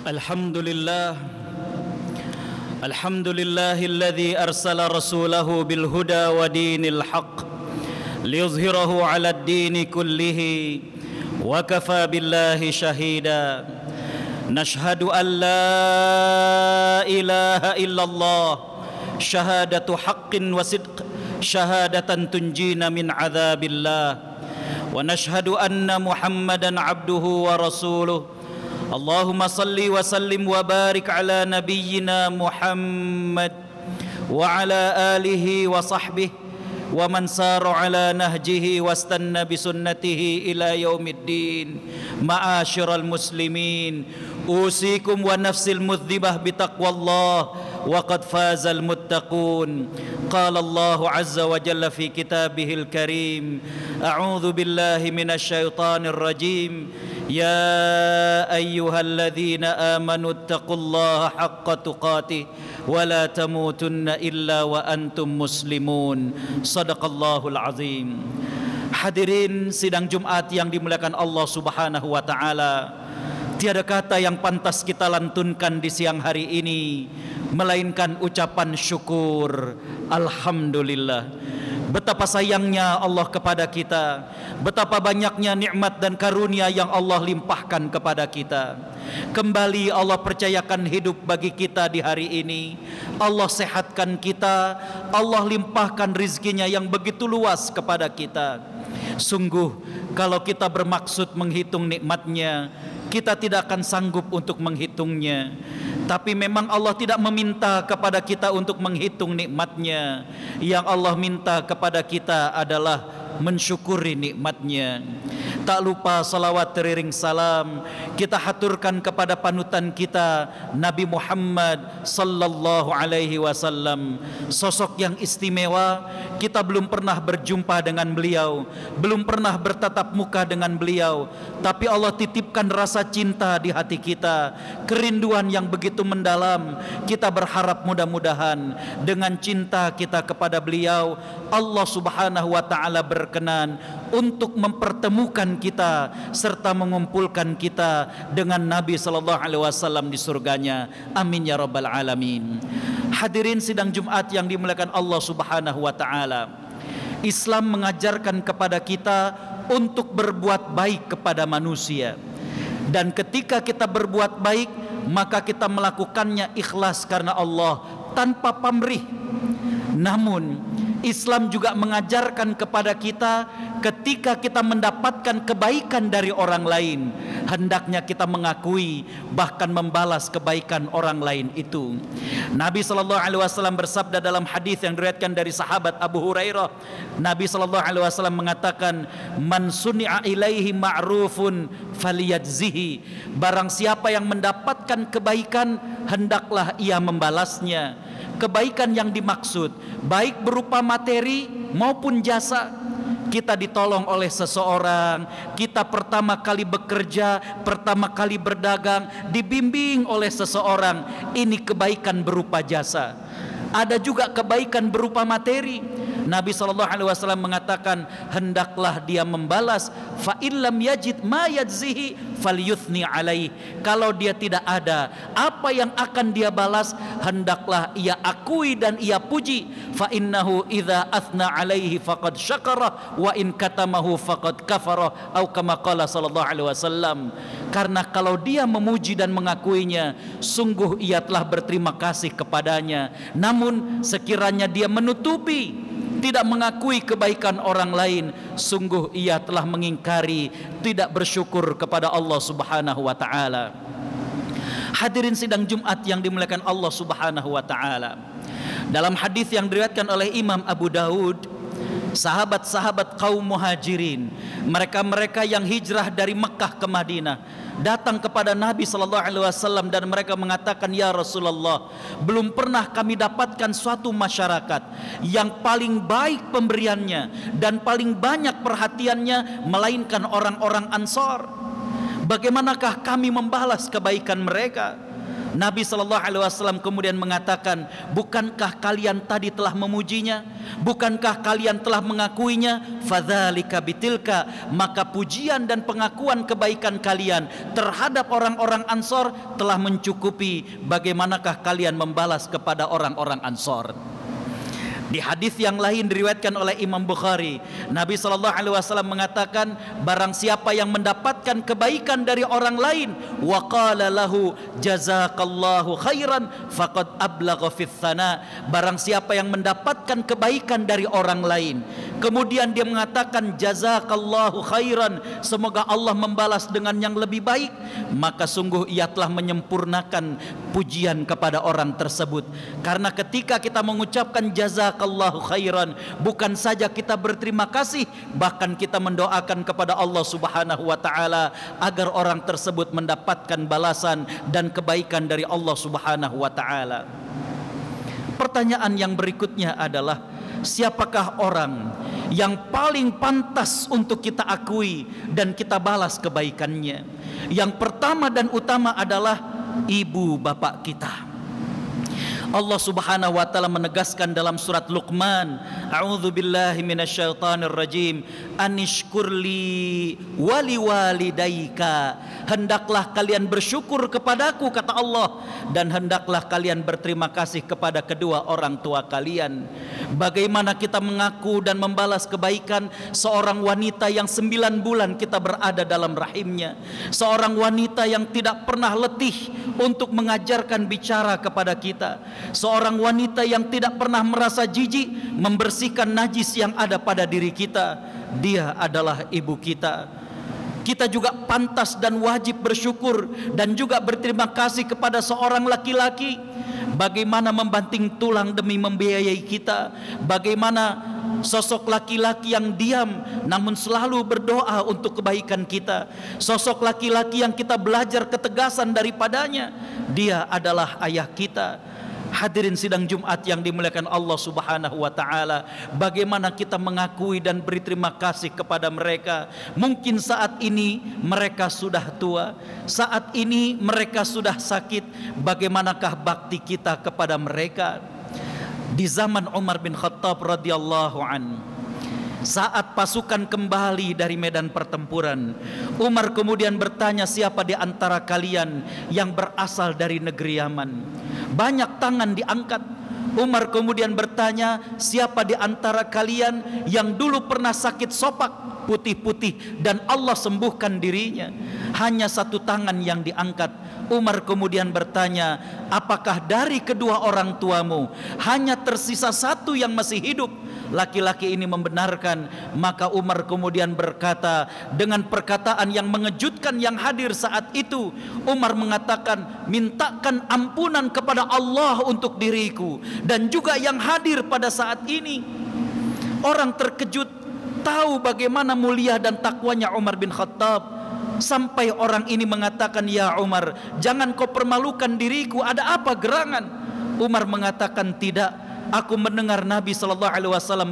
Alhamdulillah Alhamdulillahilladzi arsala rasulahu bil huda wa dinil haqq liyuzhirahu 'ala ad-dini kullihi wa kafa billahi shahida. Nashhadu an la ilaha illallah syahadatu haqqin wa sidq syahadatan tunjina min 'adzabillah wa nashhadu anna Muhammadan 'abduhu wa rasuluh. Allahumma salli wa sallim wa barik ala nabiyyina Muhammad wa ala alihi wa sahbihi wa man sara ala nahjihi wastanna bi sunnatihi ila yaumiddin. Ma'asyiral muslimin, usikum wa nafsil mudhibah bi taqwallah wa qad fazal muttaqun. Qala Allah azza wa jalla fi kitabihil karim, a'udzu billahi minasy syaithanir rajim. Ya ayyuhalladzina amanu taqullaha haqqa tuqatih wa la tamutunna illa wa antum muslimun. Shadaqallahul azim. Hadirin sidang Jumat yang dimuliakan Allah Subhanahu wa taala, tiada kata yang pantas kita lantunkan di siang hari ini melainkan ucapan syukur. Alhamdulillah. Betapa sayangnya Allah kepada kita, betapa banyaknya nikmat dan karunia yang Allah limpahkan kepada kita. Kembali Allah percayakan hidup bagi kita di hari ini. Allah sehatkan kita, Allah limpahkan rizkinya yang begitu luas kepada kita. Sungguh kalau kita bermaksud menghitung nikmatnya, kita tidak akan sanggup untuk menghitungnya. Tapi memang Allah tidak meminta kepada kita untuk menghitung nikmatnya. Yang Allah minta kepada kita adalah mensyukuri nikmatnya. Tak lupa salawat teriring salam kita haturkan kepada panutan kita Nabi Muhammad sallallahu alaihi wasallam, sosok yang istimewa. Kita belum pernah berjumpa dengan beliau, belum pernah bertatap muka dengan beliau, tapi Allah titipkan rasa cinta di hati kita, kerinduan yang begitu mendalam. Kita berharap mudah-mudahan dengan cinta kita kepada beliau, Allah Subhanahu wa taala berkenan untuk mempertemukan kita serta mengumpulkan kita dengan Nabi sallallahu alaihi wasallam di surganya. Amin ya rabbal alamin. Hadirin sidang Jumat yang dimuliakan Allah Subhanahu wa taala, Islam mengajarkan kepada kita untuk berbuat baik kepada manusia. Dan ketika kita berbuat baik, maka kita melakukannya ikhlas karena Allah tanpa pamrih. Namun Islam juga mengajarkan kepada kita ketika kita mendapatkan kebaikan dari orang lain, hendaknya kita mengakui bahkan membalas kebaikan orang lain itu. Nabi sallallahu alaihi wasallam bersabda dalam hadis yang diriwayatkan dari sahabat Abu Hurairah. Nabi sallallahu alaihi wasallam mengatakan, "Man suni'a ilaihi ma'rufun falyajzihi." Barang siapa yang mendapatkan kebaikan, hendaklah ia membalasnya. Kebaikan yang dimaksud baik berupa materi maupun jasa. Kita ditolong oleh seseorang, kita pertama kali bekerja, pertama kali berdagang, dibimbing oleh seseorang, ini kebaikan berupa jasa. Ada juga kebaikan berupa materi. Nabi SAW mengatakan, hendaklah dia membalas. Fa illam yajid ma yajzihi falyuthni alaih. Kalau dia tidak ada apa yang akan dia balas, hendaklah ia akui dan ia puji. Fa innahu idza athna alaihi faqad syakara wa in katamahu faqad kafara, atau kama qala sallallahu alaihi wasallam. Karena kalau dia memuji dan mengakuinya, sungguh ia telah berterima kasih kepadanya. Namun sekiranya dia menutupi, tidak mengakui kebaikan orang lain, sungguh ia telah mengingkari, tidak bersyukur kepada Allah Subhanahu wa taala. Hadirin sidang Jumat yang dimuliakan Allah Subhanahu wa taala, dalam hadis yang diriwayatkan oleh Imam Abu Daud, sahabat-sahabat kaum Muhajirin, mereka-mereka yang hijrah dari Mekah ke Madinah, datang kepada Nabi sallallahu alaihi wasallam dan mereka mengatakan, "Ya Rasulullah, belum pernah kami dapatkan suatu masyarakat yang paling baik pemberiannya dan paling banyak perhatiannya melainkan orang-orang Ansar. Bagaimanakah kami membalas kebaikan mereka?" Nabi SAW kemudian mengatakan, bukankah kalian tadi telah memujinya? Bukankah kalian telah mengakuinya? Fadzalika bitilka, maka pujian dan pengakuan kebaikan kalian terhadap orang-orang Ansor telah mencukupi. Bagaimanakah kalian membalas kepada orang-orang Ansor? Di hadis yang lain diriwayatkan oleh Imam Bukhari, Nabi SAW mengatakan, barang siapa yang mendapatkan kebaikan dari orang lain, wa qala lahu jazakallahu khairan faqad ablagha fis tsana, barang siapa yang mendapatkan kebaikan dari orang lain, kemudian dia mengatakan jazakallahu khairan, semoga Allah membalas dengan yang lebih baik, maka sungguh ia telah menyempurnakan pujian kepada orang tersebut. Karena ketika kita mengucapkan jazakallahu khairan, bukan saja kita berterima kasih, bahkan kita mendoakan kepada Allah Subhanahu wa taala agar orang tersebut mendapatkan balasan dan kebaikan dari Allah Subhanahu wa taala. Pertanyaan yang berikutnya adalah, siapakah orang yang paling pantas untuk kita akui dan kita balas kebaikannya? Yang pertama dan utama adalah ibu bapak kita. Allah Subhanahu wa taala menegaskan dalam surat Luqman, a'udzubillahi minasyaitonir rajim, anishkurli wali walidaika, hendaklah kalian bersyukur kepadaku, kata Allah, dan hendaklah kalian berterima kasih kepada kedua orang tua kalian. Bagaimana kita mengaku dan membalas kebaikan seorang wanita yang 9 bulan kita berada dalam rahimnya, seorang wanita yang tidak pernah letih untuk mengajarkan bicara kepada kita, seorang wanita yang tidak pernah merasa jijik membersihkan najis yang ada pada diri kita. Dia adalah ibu kita. Kita juga pantas dan wajib bersyukur dan juga berterima kasih kepada seorang laki-laki, bagaimana membanting tulang demi membiayai kita, bagaimana sosok laki-laki yang diam namun selalu berdoa untuk kebaikan kita, sosok laki-laki yang kita belajar ketegasan daripadanya. Dia adalah ayah kita. Hadirin sidang Jumat yang dimuliakan Allah Subhanahu wa taala, bagaimana kita mengakui dan beri terima kasih kepada mereka. Mungkin saat ini mereka sudah tua, saat ini mereka sudah sakit. Bagaimanakah bakti kita kepada mereka? Di zaman Umar bin Khattab radhiyallahu an, saat pasukan kembali dari medan pertempuran, Umar kemudian bertanya, siapa di antara kalian yang berasal dari negeri Yaman? Banyak tangan diangkat. Umar kemudian bertanya, siapa di antara kalian yang dulu pernah sakit sopak putih-putih dan Allah sembuhkan dirinya? Hanya satu tangan yang diangkat. Umar kemudian bertanya, apakah dari kedua orang tuamu hanya tersisa satu yang masih hidup? Laki-laki ini membenarkan. Maka Umar kemudian berkata dengan perkataan yang mengejutkan yang hadir saat itu, Umar mengatakan, mintakan ampunan kepada Allah untuk diriku dan juga yang hadir pada saat ini. Orang terkejut tahu bagaimana mulia dan takwanya Umar bin Khattab, sampai orang ini mengatakan, ya Umar, jangan kau permalukan diriku, ada apa gerangan? Umar mengatakan, tidak. Aku mendengar Nabi SAW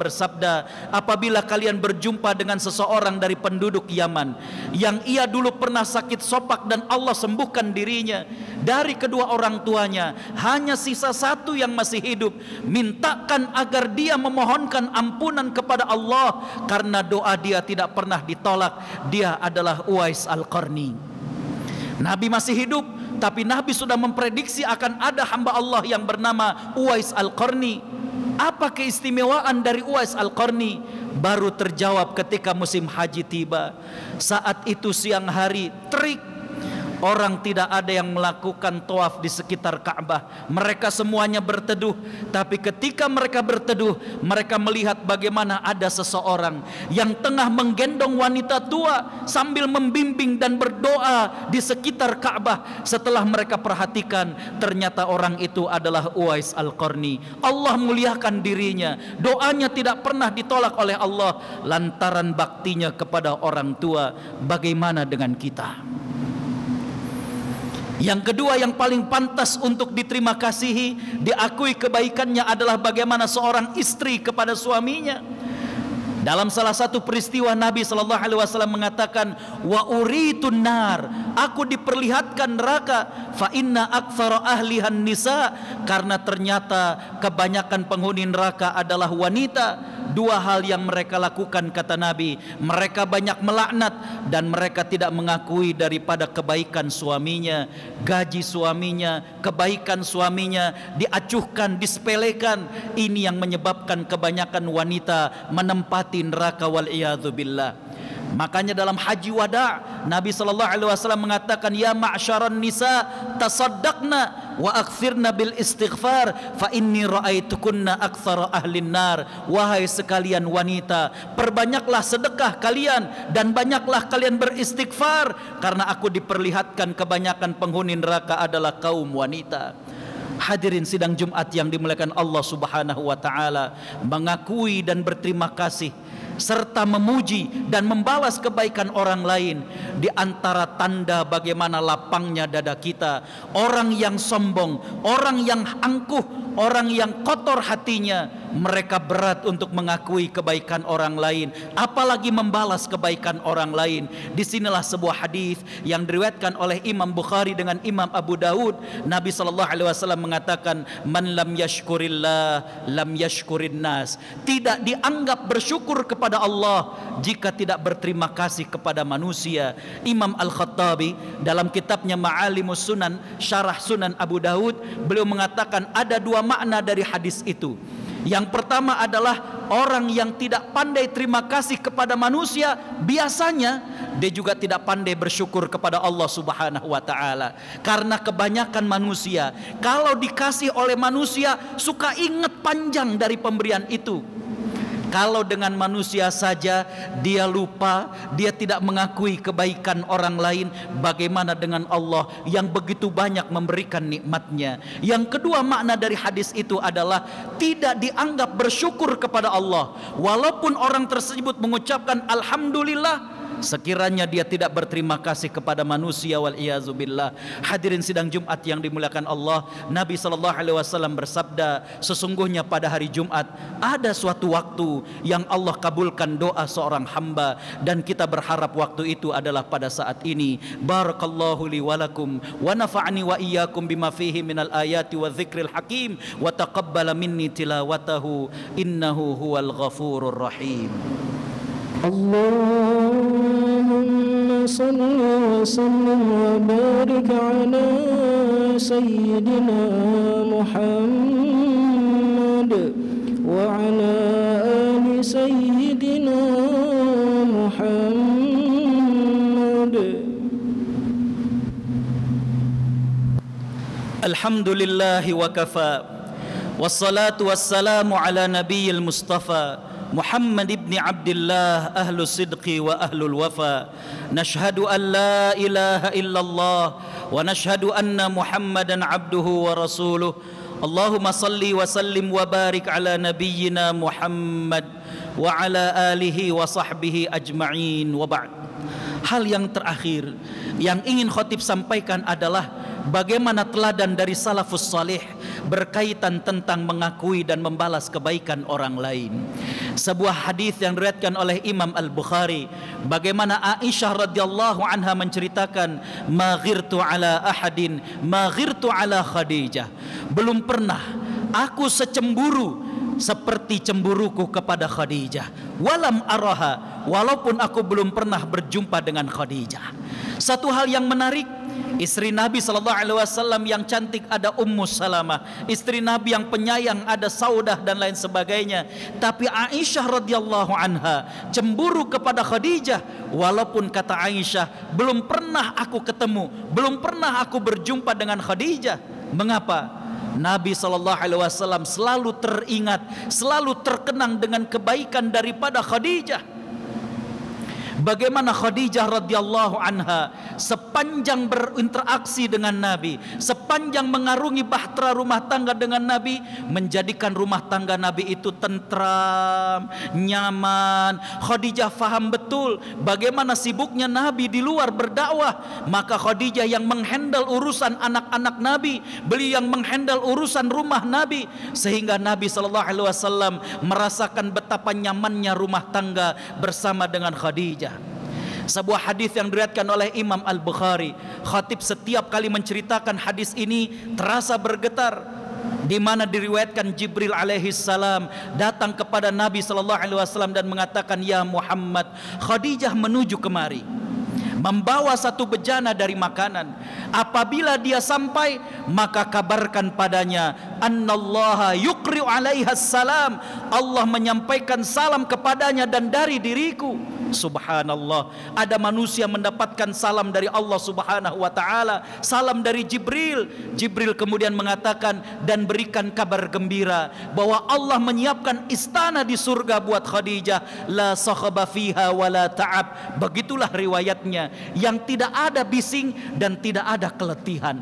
bersabda, apabila kalian berjumpa dengan seseorang dari penduduk Yaman yang ia dulu pernah sakit sopak dan Allah sembuhkan dirinya, dari kedua orang tuanya hanya sisa satu yang masih hidup, mintakan agar dia memohonkan ampunan kepada Allah, karena doa dia tidak pernah ditolak. Dia adalah Uwais Al-Qarni. Nabi masih hidup, tapi Nabi sudah memprediksi akan ada hamba Allah yang bernama Uwais Al-Qarni. Apa keistimewaan dari Uwais Al-Qarni? Baru terjawab ketika musim haji tiba. Saat itu siang hari, terik, orang tidak ada yang melakukan tawaf di sekitar Ka'bah. Mereka semuanya berteduh. Tapi ketika mereka berteduh, mereka melihat bagaimana ada seseorang yang tengah menggendong wanita tua sambil membimbing dan berdoa di sekitar Ka'bah. Setelah mereka perhatikan, ternyata orang itu adalah Uwais Al-Qarni. Allah muliakan dirinya. Doanya tidak pernah ditolak oleh Allah lantaran baktinya kepada orang tua. Bagaimana dengan kita? Yang kedua yang paling pantas untuk diterima kasihi, diakui kebaikannya adalah bagaimana seorang istri kepada suaminya. Dalam salah satu peristiwa Nabi sallallahu alaihi wasallam mengatakan, wa uritun nar, aku diperlihatkan neraka, fa inna aktsara ahlihan nisa, karena ternyata kebanyakan penghuni neraka adalah wanita. Dua hal yang mereka lakukan, kata Nabi, mereka banyak melaknat dan mereka tidak mengakui daripada kebaikan suaminya, gaji suaminya, kebaikan suaminya diacuhkan, disepelekan. Ini yang menyebabkan kebanyakan wanita menempati neraka, wal iyadzu billah. Makanya dalam haji wada Nabi sallallahu alaihi wasallam mengatakan, ya ma'syaran nisa tasaddaqna wa akthirna bil istighfar fa inni ra'aitukunna aktsara ahlin nar. Wahai sekalian wanita, perbanyaklah sedekah kalian dan banyaklah kalian beristighfar, karena aku diperlihatkan kebanyakan penghuni neraka adalah kaum wanita. Hadirin sidang Jumat yang dimuliakan Allah Subhanahu wa taala, mengakui dan berterima kasih serta memuji dan membalas kebaikan orang lain di antara tanda bagaimana lapangnya dada kita. Orang yang sombong, orang yang angkuh, orang yang kotor hatinya, mereka berat untuk mengakui kebaikan orang lain, apalagi membalas kebaikan orang lain. Disinilah sebuah hadis yang diriwayatkan oleh Imam Bukhari dengan Imam Abu Daud. Nabi sallallahu alaihi wasallam mengatakan, man lam yashkurillah lam yashkurin nas. Tidak dianggap bersyukur kepada Allah jika tidak berterima kasih kepada manusia. Imam Al-Khattabi dalam kitabnya Ma'alimus Sunan, Syarah Sunan Abu Daud, beliau mengatakan ada dua makna dari hadis itu. Yang pertama adalah orang yang tidak pandai terima kasih kepada manusia, biasanya dia juga tidak pandai bersyukur kepada Allah Subhanahu wa taala. Karena kebanyakan manusia kalau dikasih oleh manusia suka ingat panjang dari pemberian itu. Kalau dengan manusia saja dia lupa, dia tidak mengakui kebaikan orang lain, bagaimana dengan Allah yang begitu banyak memberikan nikmatnya. Yang kedua makna dari hadis itu adalah tidak dianggap bersyukur kepada Allah. Walaupun orang tersebut mengucapkan alhamdulillah, sekiranya dia tidak berterima kasih kepada manusia, wal iyazubillah. Hadirin sidang Jumat yang dimuliakan Allah, Nabi sallallahu alaihi wasallam bersabda, sesungguhnya pada hari Jumat ada suatu waktu yang Allah kabulkan doa seorang hamba, dan kita berharap waktu itu adalah pada saat ini. Barakallahu li wa lakum wa nafa'ani wa iyyakum bima fihi minal ayati wa dzikril hakim wa taqabbala minni tilawatahu innahu huwal ghafurur rahim. اللهم صل وسلم وبارك على سيدنا محمد وعلى آل سيدنا محمد. الحمد لله وكفى والصلاة والسلام على نبي المصطفى محمد بن عبد الله أهل الصدق وأهل الوفا. نشهد أن لا إله إلا الله ونشهد أن محمدا عبده ورسوله. اللهم صل وسلم وبارك على نبينا محمد وعلى آله وصحبه أجمعين وبعد. Hal yang terakhir yang ingin khotib sampaikan adalah bagaimana teladan dari salafus salih berkaitan tentang mengakui dan membalas kebaikan orang lain. Sebuah hadis yang diriwayatkan oleh Imam Al-Bukhari, bagaimana Aisyah radhiyallahu anha menceritakan, ma ghirtu ala ahadin ma ghirtu ala Khadijah. Belum pernah aku secemburu seperti cemburuku kepada Khadijah. Walam araha, walaupun aku belum pernah berjumpa dengan Khadijah. Satu hal yang menarik, istri Nabi sallallahu alaihi wasallam yang cantik ada Ummu Salamah, istri Nabi yang penyayang ada Saudah dan lain sebagainya. Tapi Aisyah radhiyallahu anha cemburu kepada Khadijah, walaupun kata Aisyah, belum pernah aku ketemu, belum pernah aku berjumpa dengan Khadijah. Mengapa? Nabi SAW selalu teringat, selalu terkenang dengan kebaikan daripada Khadijah. Bagaimana Khadijah radhiyallahu anha sepanjang berinteraksi dengan Nabi, sepanjang mengarungi bahtera rumah tangga dengan Nabi, menjadikan rumah tangga Nabi itu tentram, nyaman. Khadijah faham betul bagaimana sibuknya Nabi di luar berdakwah, maka Khadijah yang menghandle urusan anak-anak Nabi, beliau yang menghandle urusan rumah Nabi, sehingga Nabi SAW merasakan betapa nyamannya rumah tangga bersama dengan Khadijah. Sebuah hadis yang diriwayatkan oleh Imam Al-Bukhari, khatib setiap kali menceritakan hadis ini terasa bergetar, di mana diriwayatkan Jibril alaihi salam datang kepada Nabi SAW dan mengatakan, "Ya Muhammad, Khadijah menuju kemari membawa satu bejana dari makanan. Apabila dia sampai, maka kabarkan padanya, annallaha yuqri'u 'alaiha salam, Allah menyampaikan salam kepadanya dan dari diriku." Subhanallah, ada manusia mendapatkan salam dari Allah Subhanahu wa taala, salam dari Jibril. Jibril kemudian mengatakan, dan berikan kabar gembira bahwa Allah menyiapkan istana di surga buat Khadijah, la sakhaba fiha wala ta'ab. Begitulah riwayatnya, yang tidak ada bising dan tidak ada keletihan.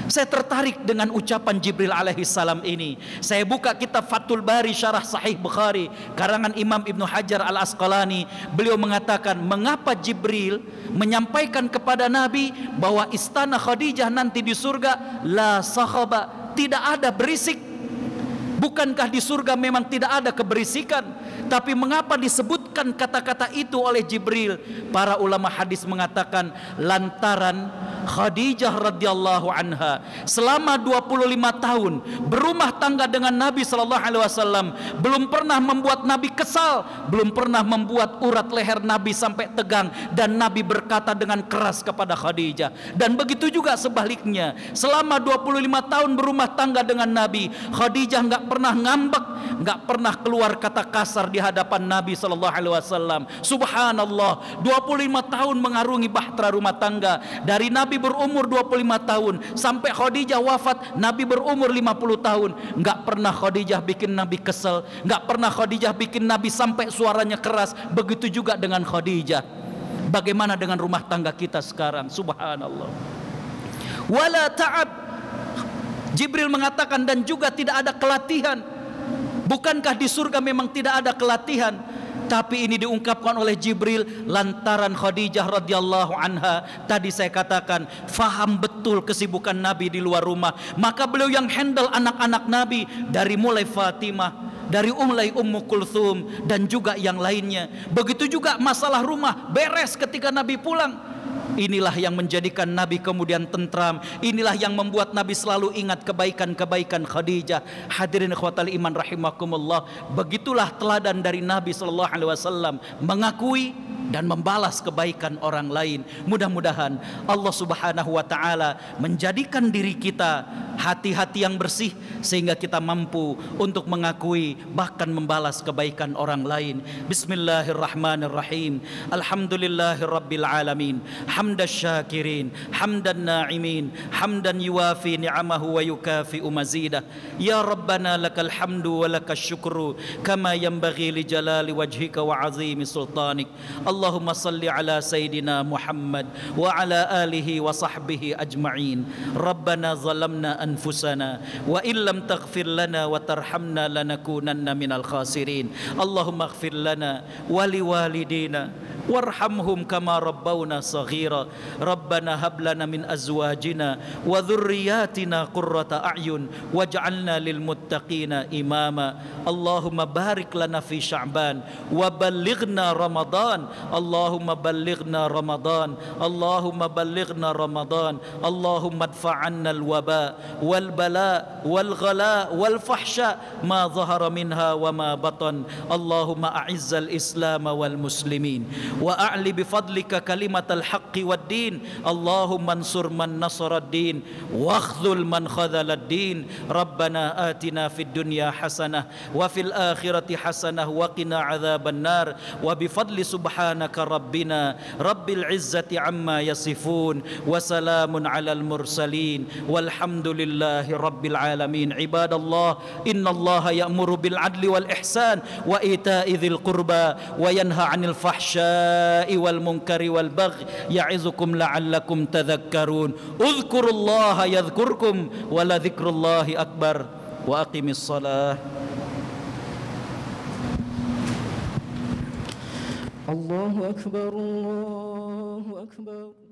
Saya tertarik dengan ucapan Jibril alaihi salam ini. Saya buka kitab Fathul Bari Syarah Sahih Bukhari karangan Imam Ibnu Hajar Al-Asqalani. Beliau mengatakan, mengapa Jibril menyampaikan kepada Nabi bahwa istana Khadijah nanti di surga la sakhaba, tidak ada berisik. Bukankah di surga memang tidak ada keberisikan? Tapi mengapa disebutkan kata-kata itu oleh Jibril? Para ulama hadis mengatakan, lantaran Khadijah radhiyallahu anha selama 25 tahun berumah tangga dengan Nabi sallallahu alaihi wasallam, belum pernah membuat Nabi kesal, belum pernah membuat urat leher Nabi sampai tegang dan Nabi berkata dengan keras kepada Khadijah. Dan begitu juga sebaliknya, selama 25 tahun berumah tangga dengan Nabi, Khadijah enggak pernah ngambek, enggak pernah keluar kata kasar di hadapan Nabi sallallahu alaihi wasallam. Subhanallah, 25 tahun mengarungi bahtera rumah tangga. Dari Nabi berumur 25 tahun sampai Khadijah wafat, Nabi berumur 50 tahun. Enggak pernah Khadijah bikin Nabi kesel, enggak pernah Khadijah bikin Nabi sampai suaranya keras. Begitu juga dengan Khadijah. Bagaimana dengan rumah tangga kita sekarang? Subhanallah. Wala ta'ab. Jibril mengatakan, dan juga tidak ada kelatihan. Bukankah di surga memang tidak ada kelatihan? Tapi ini diungkapkan oleh Jibril lantaran Khadijah radhiyallahu anha tadi saya katakan faham betul kesibukan Nabi di luar rumah, maka beliau yang handle anak-anak Nabi dari mulai Fatimah, dari Ummu Kulthum dan juga yang lainnya. Begitu juga masalah rumah beres ketika Nabi pulang. Inilah yang menjadikan Nabi kemudian tentram. Inilah yang membuat Nabi selalu ingat kebaikan-kebaikan Khadijah. Hadirin ikhwatal iman rahimakumullah, begitulah teladan dari Nabi sallallahu alaihi wasallam, mengakui dan membalas kebaikan orang lain. Mudah-mudahan Allah Subhanahu wa taala menjadikan diri kita hati-hati yang bersih sehingga kita mampu untuk mengakui bahkan membalas kebaikan orang lain. Bismillahirrahmanirrahim. Alhamdulillahirabbil alamin. Hamdas syakirin, hamdan na'imin, hamdan yuwafi ni'amahu wa yukafi'u mazidah. Ya Rabbana lakal hamdu wa lakas syukru kama yanbaghi li jalali wajhika wa azimi sultanik. Allahumma salli ala Sayyidina Muhammad wa ala alihi wa sahbihi ajma'in. Rabbana zalamna anfusana wa illam taghfir lana wa tarhamna lanakunanna minal khasirin. Allahumma ighfir lana wa liwalidina warhamhum kama rabbawna saghira. Rabbana hab lana min azwajina wa dhurriyyatina qurrata a'yun waj'alna lil muttaqina imama. Allahumma barik lana fi Sya'ban wa ballighna Ramadan. Allahumma ballighna Ramadan. Allahumma ballighna Ramadan. Allahumma adfa' 'anna al-waba wal bala wal ghala wal fahsya ma dhahara minha wa ma batan. Allahumma a'izzal Islam wal muslimin wa a'li bi fadlika kalimatal haqqi wad din. Allahumma ansur man nasarad din wa khzul man khadhalad din. Rabbana atina fid dunya hasanah wa fil akhirati hasanah wa qina adzaban nar. Wa bi fadli subhanaka rabbina rabbil izzati amma yasifun wa salamun alal mursalin walhamdulillahi rabbil alamin. Ibadallah, innallaha ya'muru bil adli wal ihsan wa ita'i dzil qurba wa yanha 'anil fahsya الفحشاء والمنكر والبغي يعظكم لعلكم تذكرون اذكروا الله يذكركم ولذكر الله أكبر وأقم الصلاة. الله أكبر الله أكبر.